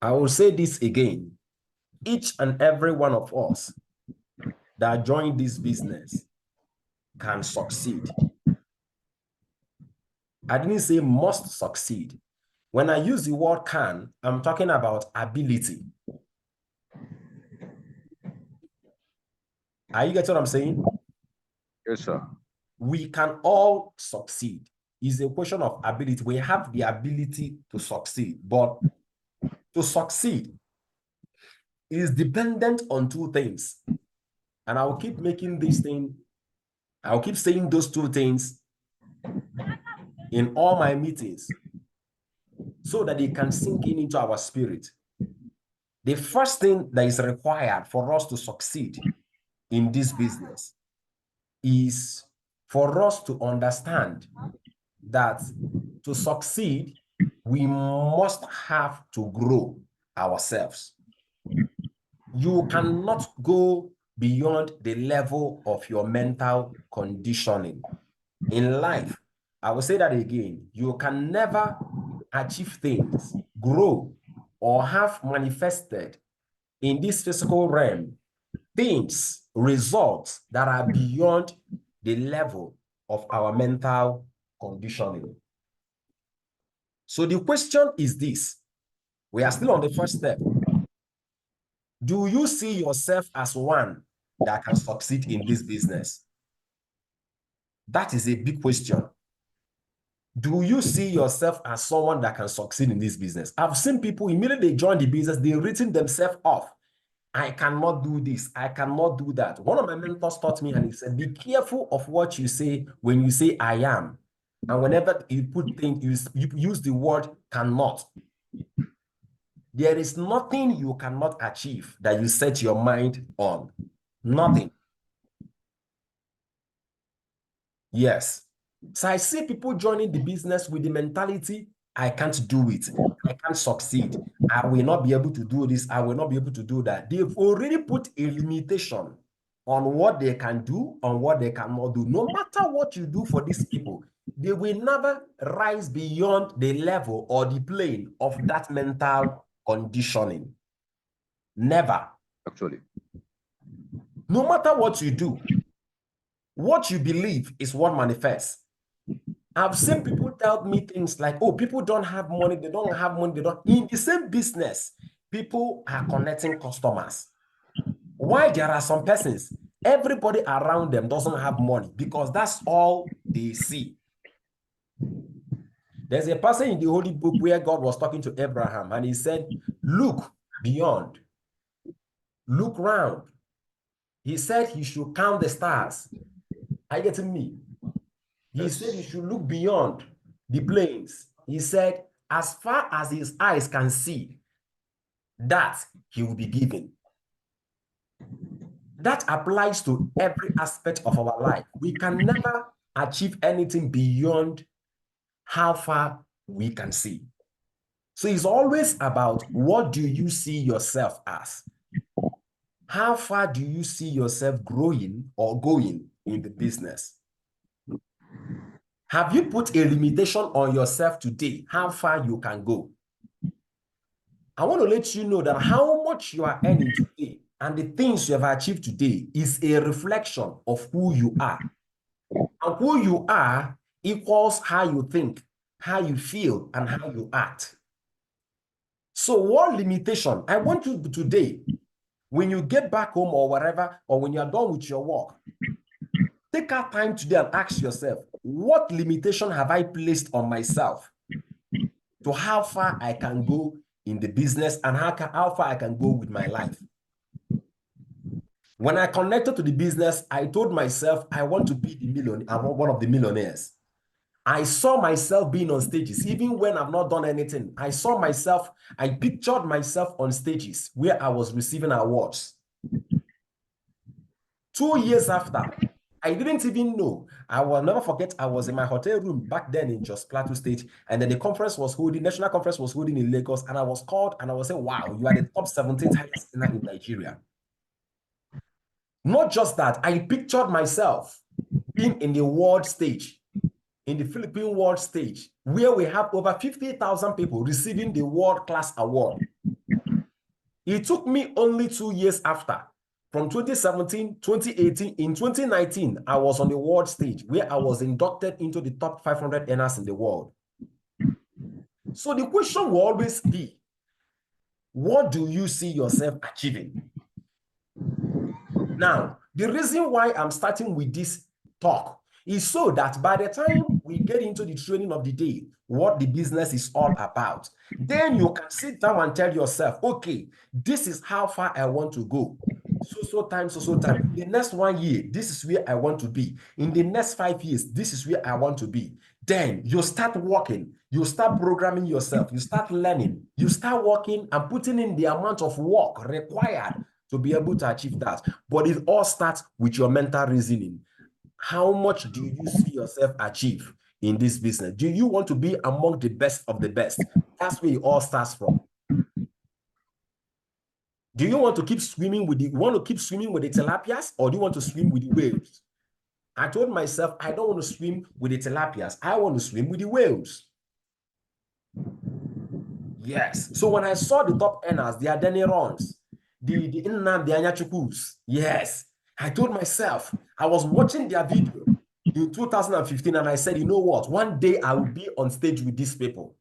I will say this again. Each and every one of us that join this business can succeed. I didn't say must succeed. When I use the word can, I'm talking about ability. Are you getting what I'm saying? Yes, sir. We can all succeed. It's a question of ability. We have the ability to succeed, but to succeed is dependent on two things. And I'll keep making this thing, I'll keep saying those two things in all my meetings so that they can sink into our spirit. The first thing that is required for us to succeed in this business is for us to understand that to succeed, we must have to grow ourselves. You cannot go beyond the level of your mental conditioning. In life, I will say that again, you can never achieve things, grow, or have manifested in this physical realm things, results that are beyond the level of our mental conditioning. So the question is this. We are still on the first step. Do you see yourself as one that can succeed in this business? That is a big question. Do you see yourself as someone that can succeed in this business? I've seen people immediately join the business, they've written themselves off. I cannot do this. I cannot do that. One of my mentors taught me, and he said, be careful of what you say when you say I am. And whenever you put things, you use the word cannot. There is nothing you cannot achieve that you set your mind on. Nothing. Yes. So I see people joining the business with the mentality, I can't do it. I can't succeed. I will not be able to do this. I will not be able to do that. They've already put a limitation on what they can do, on what they cannot do. No matter what you do for these people, they will never rise beyond the level or the plane of that mental conditioning. Never. Actually. No matter what you do, what you believe is what manifests. I've seen people tell me things like, oh, people don't have money, they don't have money, they don't. In the same business, people are connecting customers. Why there are some persons, everybody around them doesn't have money because that's all they see. There's a person in the Holy Book where God was talking to Abraham and he said, look beyond, look round. He said he should count the stars. Are you getting me? He said he should look beyond the plains. He said, as far as his eyes can see, that he will be given. That applies to every aspect of our life. We can never achieve anything beyond how far we can see. So it's always about what do you see yourself as? How far do you see yourself growing or going in the business? Have you put a limitation on yourself today, how far you can go? I want to let you know that how much you are earning today and the things you have achieved today is a reflection of who you are. And who you are equals how you think, how you feel, and how you act. So what limitation? I want you today, when you get back home or wherever, or when you're done with your work, take out time today and ask yourself, what limitation have I placed on myself to how far I can go in the business and how far I can go with my life? When I connected to the business, I told myself, I want to be one of the millionaires. I saw myself being on stages, even when I've not done anything. I pictured myself on stages where I was receiving awards. 2 years after, I didn't even know. I will never forget, I was in my hotel room back then in Jos Plateau State, and then the national conference was holding in Lagos, and I was called, and I was saying, wow, you are the top 17th highest earner in Nigeria. Not just that, I pictured myself being in the world stage, in the Philippine world stage, where we have over 50,000 people receiving the world-class award. It took me only 2 years after, from 2017, 2018, in 2019, I was on the world stage where I was inducted into the top 500 earners in the world. So the question will always be, what do you see yourself achieving? Now, the reason why I'm starting with this talk is so that by the time we get into the training of the day, what the business is all about, then you can sit down and tell yourself, okay, this is how far I want to go. So time. In the next 1 year, this is where I want to be. In the next 5 years, this is where I want to be. Then you start working, you start programming yourself, you start learning, you start working and putting in the amount of work required to be able to achieve that. But it all starts with your mental reasoning. How much do you see yourself achieve in this business? Do you want to be among the best of the best? That's where it all starts from. Do you want to keep swimming with the tilapias, or do you want to swim with the whales? I told myself, I don't want to swim with the tilapias. I want to swim with the whales. Yes. So when I saw the top earners, the Adenirons, the Anyachukus, yes, I told myself, I was watching their video in 2015 and I said, you know what? One day I will be on stage with these people.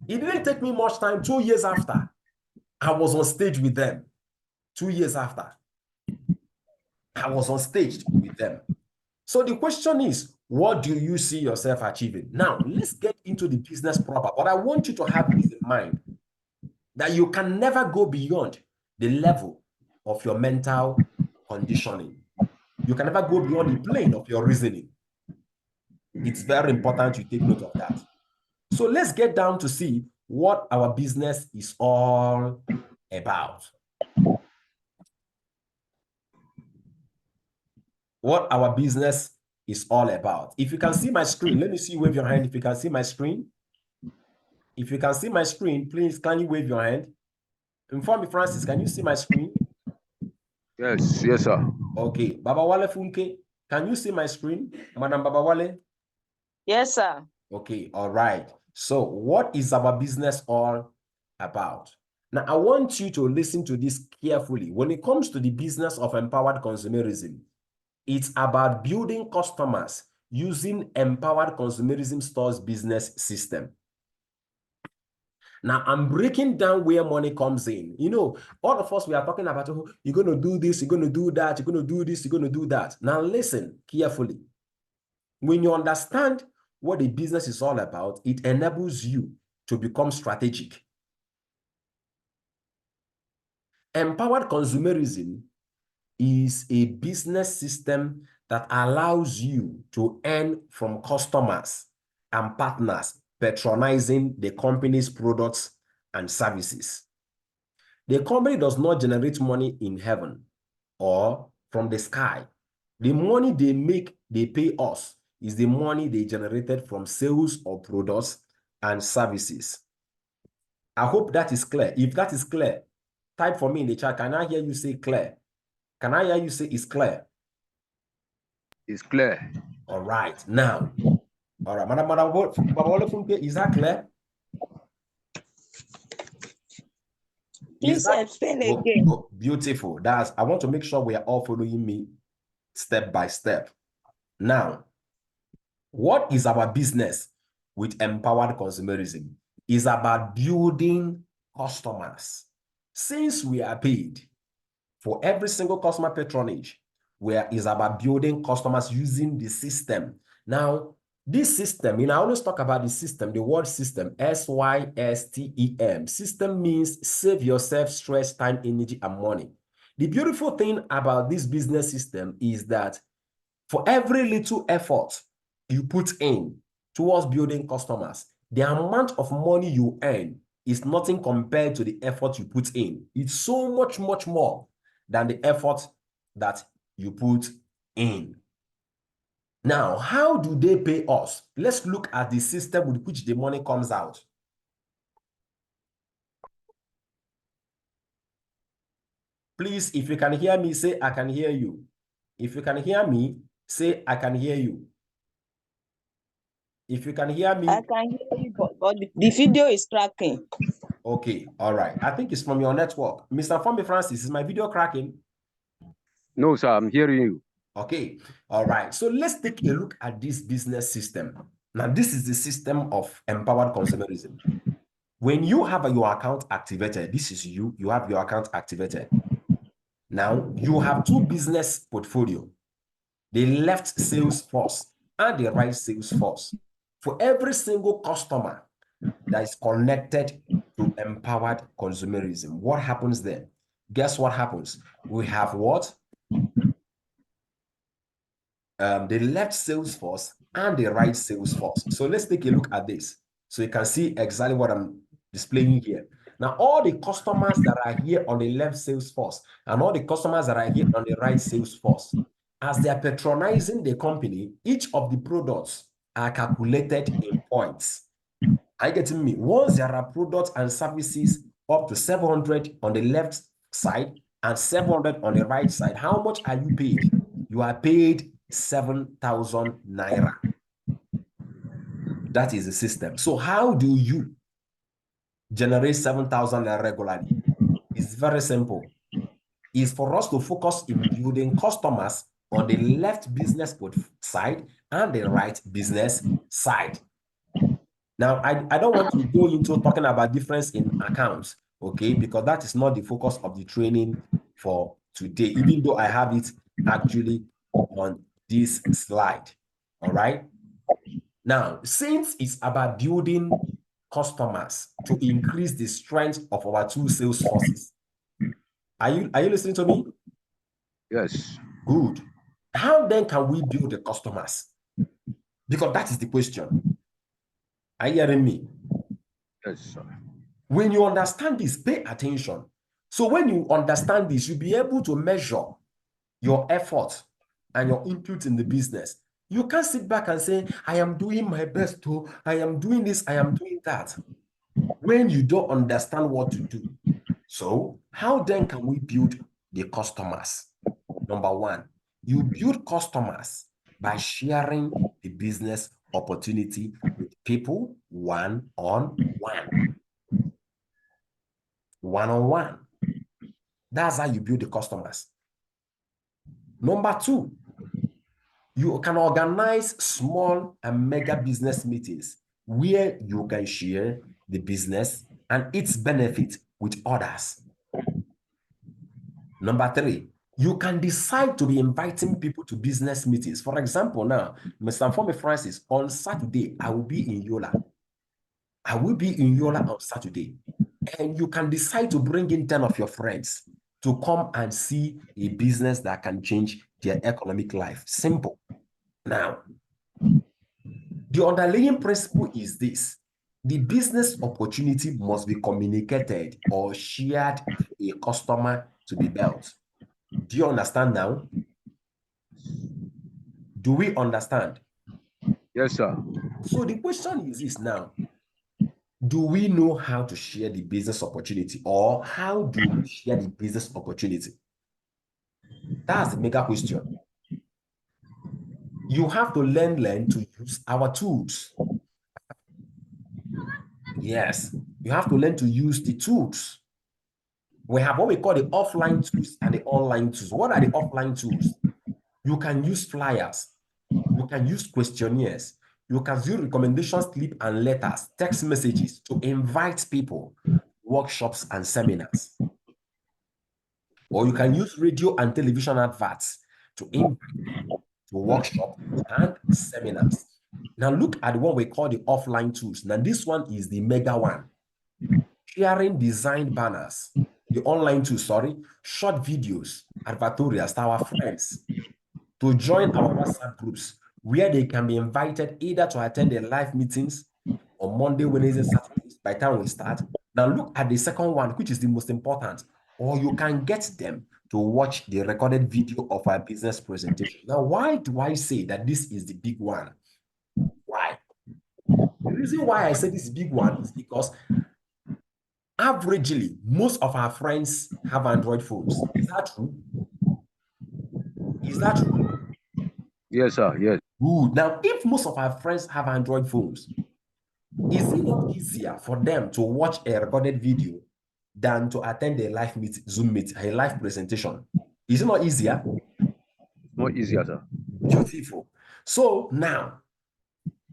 It didn't take me much time. 2 years after, I was on stage with them. 2 years after, I was on stage with them. So the question is, what do you see yourself achieving? Now, let's get into the business proper. But I want you to have this in mind, that you can never go beyond the level of your mental conditioning. You can never go beyond the plane of your reasoning. It's very important you take note of that. So let's get down to see what our business is all about. What our business is all about. If you can see my screen, let me see you wave your hand if you can see my screen. If you can see my screen, please, can you wave your hand? Inform me, Francis, can you see my screen? Yes, sir. Okay. Baba Wale Funke, can you see my screen? Madam Baba Wale? Yes, sir. Okay, all right. So what is our business all about? Now, I want you to listen to this carefully. When it comes to the business of empowered consumerism, it's about building customers using empowered consumerism stores business system. Now, I'm breaking down where money comes in. You know, all of us, we are talking about, oh, you're going to do this, you're going to do that, you're going to do this, you're going to do that. Now, listen carefully. When you understand what the business is all about, it enables you to become strategic. Empowered consumerism is a business system that allows you to earn from customers and partners patronizing the company's products and services. The company does not generate money in heaven or from the sky. The money they make, they pay us, is the money they generated from sales of products and services. I hope that is clear. If that is clear, type for me in the chat. Can I hear you say clear? Can I hear you say it's clear? It's clear. All right. Now, all right. Madam, is that clear? Please explain again. Oh, beautiful. I want to make sure we are all following me step by step. Now, what is our business with empowered consumerism? Is about building customers. Since we are paid for every single customer patronage, where is about building customers using the system. Now, this system, I always talk about the system, the word system, SYSTEM. System means save yourself stress, time, energy, and money. The beautiful thing about this business system is that for every little effort you put in towards building customers, the amount of money you earn is nothing compared to the effort you put in. It's so much, much more than the effort that you put in. Now, how do they pay us? Let's look at the system with which the money comes out. Please, if you can hear me, say, I can hear you. If you can hear me, say, I can hear you. If you can hear me. I can hear you, but the video is tracking. Okay, all right. I think it's from your network. Mr. Fombi Francis, is my video cracking? No, sir, I'm hearing you. Okay, all right. So let's take a look at this business system. Now, this is the system of empowered consumerism. When you have your account activated, this is you have your account activated. Now, you have two business portfolio, the left sales force and the right sales force. For every single customer that is connected to empowered consumerism, what happens then? Guess what happens? We have what? The left sales force and the right sales force. So let's take a look at this so you can see exactly what I'm displaying here. Now, all the customers that are here on the left sales force and all the customers that are here on the right sales force, as they are patronizing the company, each of the products are calculated in points. Are you getting me? Once there are products and services up to 700 on the left side and 700 on the right side, how much are you paid? You are paid 7,000 naira. That is the system. So how do you generate 7,000 naira regularly? It's very simple. It's for us to focus in building customers on the left business side and the right business side. Now, I don't want to go into talking about difference in accounts, okay, because that is not the focus of the training for today, even though I have it actually on this slide, all right? Now, since it's about building customers to increase the strength of our two sales forces, are you listening to me? Yes. Good. How then can we build the customers? Because that is the question. Are you hearing me? Yes, sir. When you understand this, pay attention. So when you understand this, you'll be able to measure your effort and your input in the business. You can't sit back and say, I am doing my best to, I am doing this, I am doing that, when you don't understand what to do. So how then can we build the customers? Number one, you build customers by sharing the business opportunity with people one-on-one. One-on-one. That's how you build the customers. Number two, you can organize small and mega business meetings where you can share the business and its benefit with others. Number three, you can decide to be inviting people to business meetings. For example, now, Mr. Fombi Francis, on Saturday, I will be in Yola. I will be in Yola on Saturday. And you can decide to bring in 10 of your friends to come and see a business that can change their economic life. Simple. Now, the underlying principle is this. The business opportunity must be communicated or shared for a customer to be built. Do you understand now? Do we understand? Yes, sir. So the question is this now. Do we know how to share the business opportunity, or how do we share the business opportunity? That's the mega question. You have to learn to use our tools. Yes, you have to learn to use the tools. We have what we call the offline tools and the online tools. What are the offline tools? You can use flyers. You can use questionnaires. You can use recommendation slip and letters, text messages to invite people, workshops and seminars. Or you can use radio and television adverts to invite people to workshops and seminars. Now look at what we call the offline tools. Now this one is the mega one. Sharing designed banners, the online tools, short videos, advertorials to our friends, to join our WhatsApp groups where they can be invited either to attend the live meetings on Monday, Wednesday, Saturdays by the time we start. Now look at the second one, which is the most important, or you can get them to watch the recorded video of our business presentation. Now, why do I say that this is the big one? Why? The reason why I say this big one is because averagely, most of our friends have Android phones. Is that true? Is that true? Yes, sir. Yes. Good. Now, if most of our friends have Android phones, Is it not easier for them to watch a recorded video than to attend a live Zoom meet, a live presentation? Is it not easier? More easier, sir. Beautiful. So now,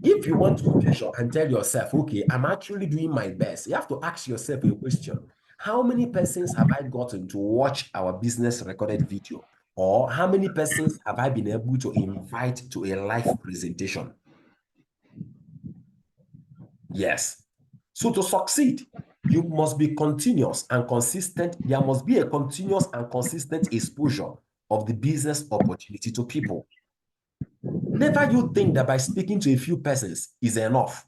if you want to measure and tell yourself, okay, I'm actually doing my best, you have to ask yourself a question. How many persons have I gotten to watch our business recorded video? Or how many persons have I been able to invite to a live presentation? Yes. So to succeed, you must be continuous and consistent. There must be a continuous and consistent exposure of the business opportunity to people. Never you think that by speaking to a few persons is enough.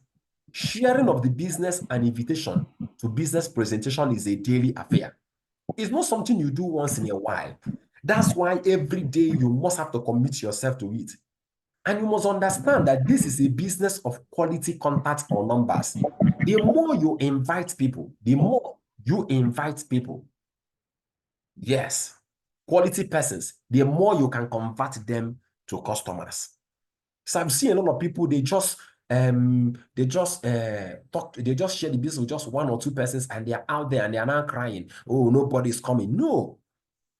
Sharing of the business and invitation to business presentation is a daily affair. It's not something you do once in a while. That's why every day you must have to commit yourself to it. And you must understand that this is a business of quality contacts or numbers. The more you invite people, yes, quality persons, the more you can convert them to customers. So I'm seeing a lot of people, they just share the business with just one or two persons and they are out there and they are now crying, oh, nobody's coming. No.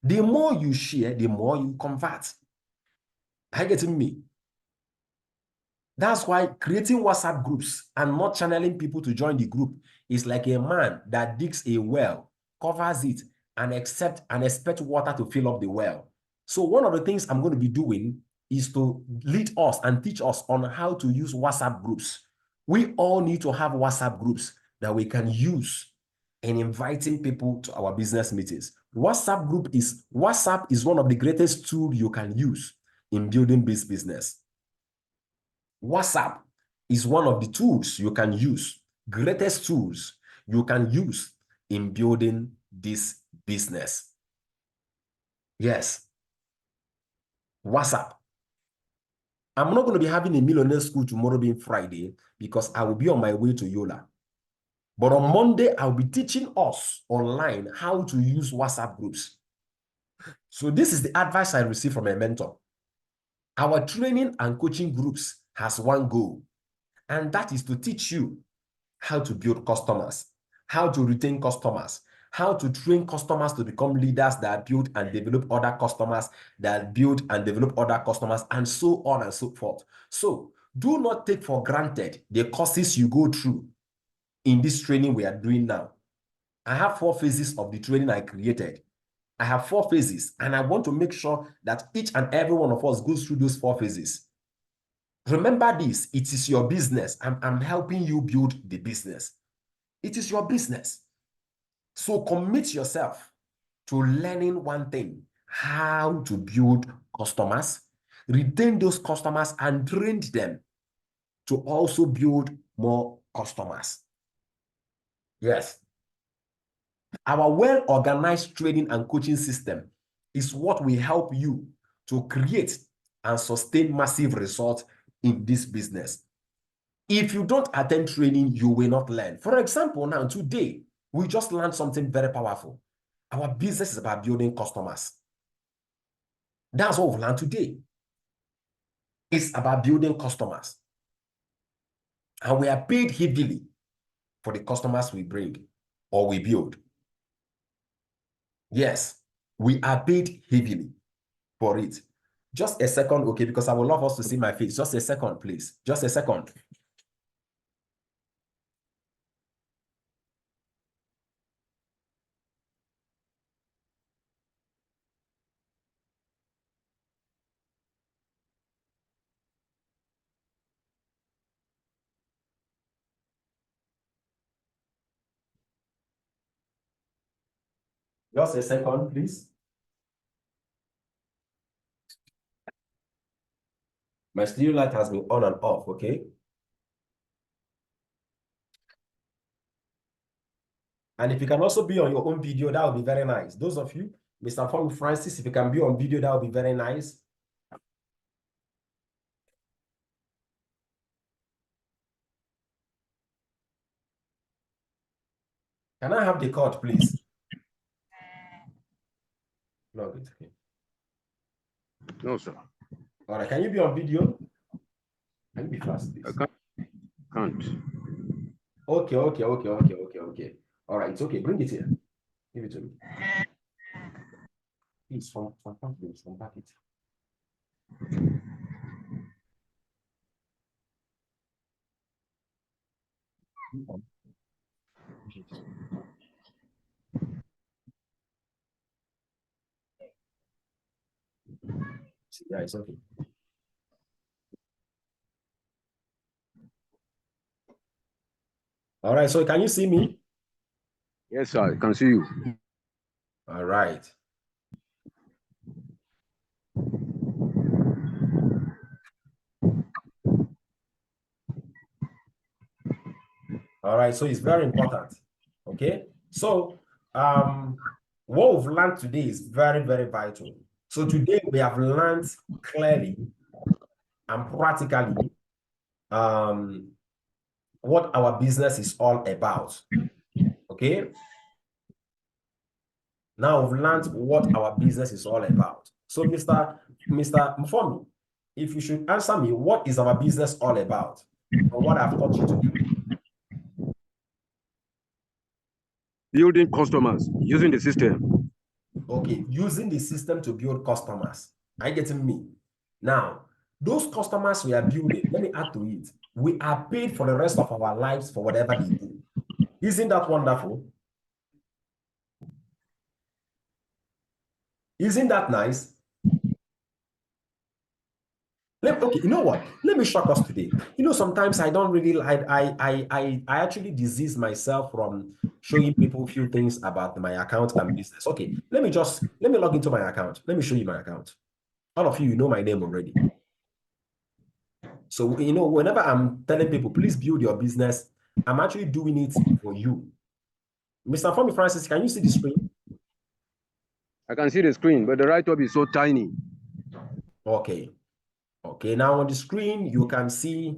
The more you share, the more you convert. Are you getting me? That's why creating WhatsApp groups and not channeling people to join the group is like a man that digs a well, covers it, and expect water to fill up the well. So one of the things I'm going to be doing is to lead us and teach us on how to use WhatsApp groups. We all need to have WhatsApp groups that we can use in inviting people to our business meetings. WhatsApp is one of the greatest tools you can use in building this business. WhatsApp is one of the tools you can use, greatest tools you can use in building this business. Yes. WhatsApp. I'm not going to be having a millionaire school tomorrow being Friday because I will be on my way to Yola. But on Monday, I'll be teaching us online how to use WhatsApp groups. So this is the advice I received from a mentor. Our training and coaching groups has one goal, and that is to teach you how to build customers, how to retain customers, how to train customers to become leaders that build and develop other customers, that build and develop other customers, and so on and so forth. So do not take for granted the courses you go through in this training we are doing now. I have 4 phases of the training I created. I have 4 phases, and I want to make sure that each and every one of us goes through those 4 phases. Remember this, it is your business. I'm helping you build the business. It is your business. So commit yourself to learning one thing, how to build customers, retain those customers, and train them to also build more customers. Yes. Our well-organized training and coaching system is what will help you to create and sustain massive results in this business. If you don't attend training, you will not learn. For example, now today, we just learned something very powerful. Our business is about building customers. That's what we've learned today. It's about building customers. And we are paid heavily for the customers we bring or we build. Yes, we are paid heavily for it. Just a second, okay, because I would love us to see my face. Just a second, please. Just a second. Just a second, please. My studio light has been on and off, okay? And if you can also be on your own video, that would be very nice. Those of you, Mr. Fong Francis, if you can be on video, that would be very nice. Can I have the code, please? No, it's okay. No, sir. All right, can you be on video? Can you be fast, please? I can't. Okay. All right, it's okay. Bring it here. Give it to me. Please, from back it. Yeah, it's okay. All right, so can you see me? Yes, sir. I can see you. All right. All right, so it's very important. Okay, so what we've learned today is very, very vital. So today we have learned clearly and practically what our business is all about. Okay, now we've learned what our business is all about. So Mr. Mfomi, if you should answer me, what is our business all about from what I've taught you today? Building customers using the system. Okay, using the system to build customers. Are you getting me? Now, those customers we are building, let me add to it. We are paid for the rest of our lives for whatever they do. Isn't that wonderful? Isn't that nice? Okay, you know what? Let me shock us today. You know, sometimes I don't really, I actually disease myself from showing people a few things about my account and business. Okay, let me log into my account. Let me show you my account. All of you know my name already. So, you know, whenever I'm telling people, please build your business, I'm actually doing it for you. Mr. Femi Francis, can you see the screen? I can see the screen, but the write-up is so tiny. Okay. Okay, now on the screen, you can see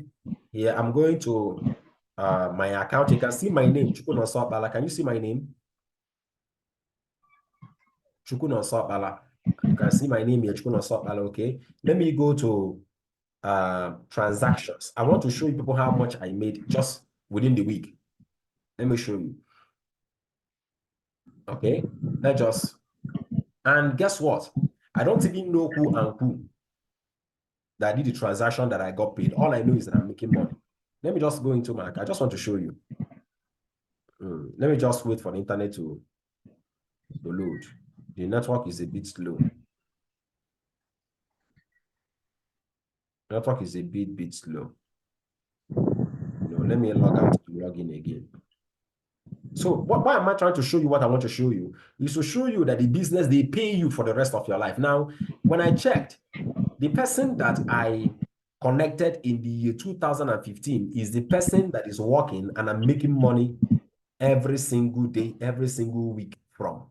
here, I'm going to my account. You can see my name, Chukun Osopala. Can you see my name? Chukun Osopala. You can see my name here, Chukun Osopala. Okay. Let me go to transactions. I want to show you people how much I made just within the week. Let me show you. Okay. And guess what? I don't even know who and who that did the transaction that I got paid. All I know is that I'm making money. Let me just go into my account. I just want to show you. Let me just wait for the internet to load. The network is a bit slow. Network is a bit slow. No, let me log out and log in again. So why am I trying to show you what I want to show you? Is to show you that the business, they pay you for the rest of your life. Now, when I checked, the person that I connected in the year 2015 is the person that is working and I'm making money every single day, every single week from.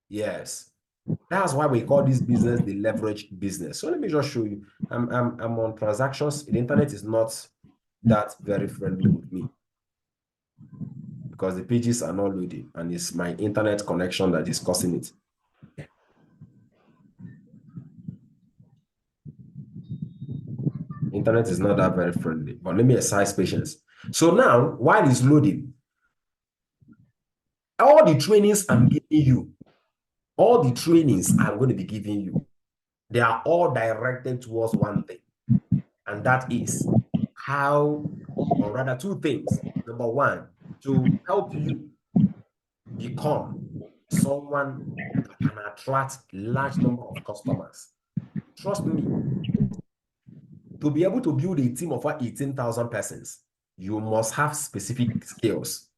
Yes. That's why we call this business the leverage business. So let me just show you. I'm on transactions. The internet is not that very friendly with me because the pages are not loading and it's my internet connection that is causing it. Internet is not that very friendly, but let me exercise patience. So now, while it's loading, all the trainings I'm giving you, all the trainings I'm going to be giving you, they are all directed towards one thing, and that is how, or rather two things. Number one, to help you become someone that can attract large number of customers. Trust me, to be able to build a team of 18,000 persons, you must have specific skills.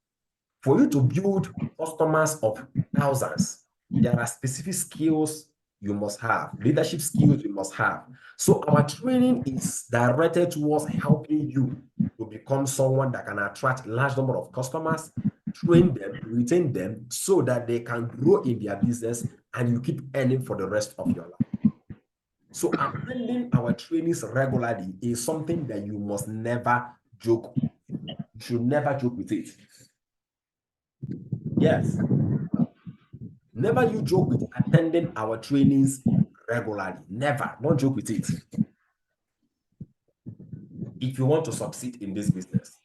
For you to build customers of thousands, there are specific skills you must have, leadership skills you must have. So our training is directed towards helping you to become someone that can attract large number of customers, train them, retain them so that they can grow in their business and you keep earning for the rest of your life. So attending our trainings regularly is something that you must never joke. You should never joke with it. Yes. Never you joke with attending our trainings regularly. Never. Don't joke with it. If you want to succeed in this business.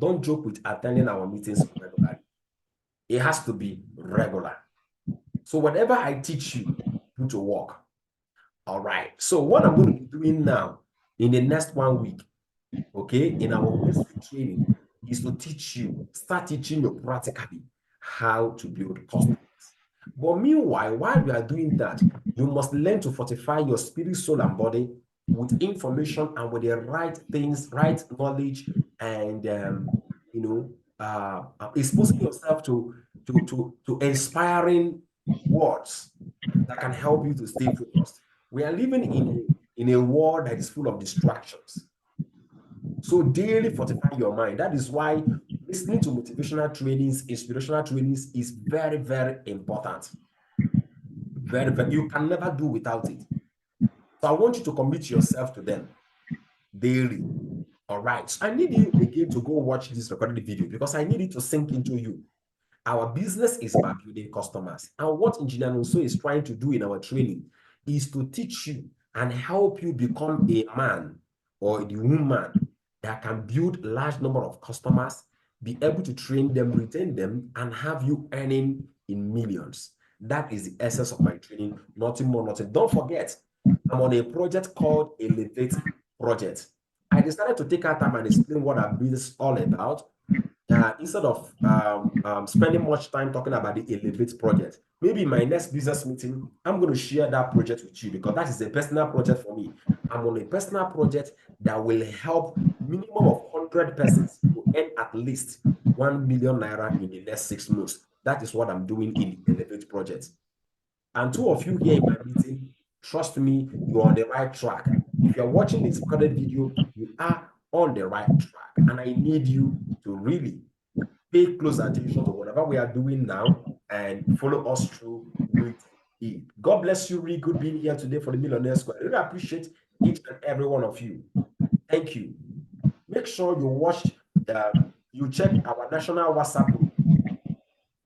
don't joke with attending our meetings regularly. It has to be regular. So whatever I teach you, put to work. All right. So what I'm going to be doing now in the next 1 week, okay, in our basic training is to start teaching you practically how to build customers. But meanwhile, while we are doing that, you must learn to fortify your spirit, soul, and body with information and with the right things, right knowledge, and exposing yourself to inspiring words that can help you to stay focused. We are living in a world that is full of distractions. So daily fortify your mind. That is why listening to motivational trainings, inspirational trainings is very, very important. Very, very, you can never do without it. So I want you to commit yourself to them daily. All right. So I need you again to go watch this recorded video because I need it to sink into you. Our business is about building customers. And what Engineer Nonso is trying to do in our training is to teach you and help you become a man or the woman that can build a large number of customers, be able to train them, retain them, and have you earning in millions. That is the essence of my training, nothing more, nothing. Don't forget, I'm on a project called Elevate Project. I decided to take our time and explain what our business is all about. Instead of spending much time talking about the Elevate project, maybe in my next business meeting, I'm going to share that project with you because that is a personal project for me. I'm on a personal project that will help minimum of 100 persons to earn at least 1 million naira in the next 6 months. That is what I'm doing in the Elevate project. And two of you here in my meeting, trust me, you're on the right track. If you're watching this recorded video, you are on the right track. And I need you to really pay close attention to whatever we are doing now and follow us through with it. God bless you. Really good being here today for the Millionaire Square. I really appreciate each and every one of you. Thank you. Make sure you check our national WhatsApp group.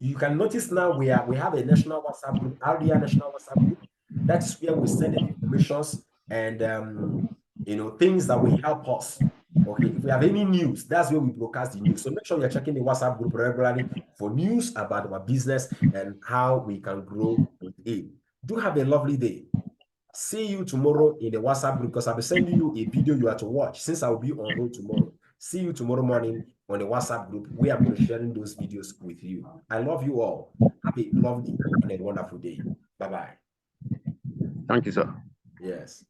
You can notice now we have a national WhatsApp group, RDR National WhatsApp group. That is where we send informations and things that will help us. Okay, if we have any news, that's where we broadcast the news. So make sure you're checking the WhatsApp group regularly for news about our business and how we can grow with it. Do have a lovely day. See you tomorrow in the WhatsApp group because I'll be sending you a video you have to watch since I'll be on road tomorrow. See you tomorrow morning on the WhatsApp group where I'm going to be sharing those videos with you. I love you all. Have a lovely and a wonderful day. Bye-bye. Thank you, sir. Yes.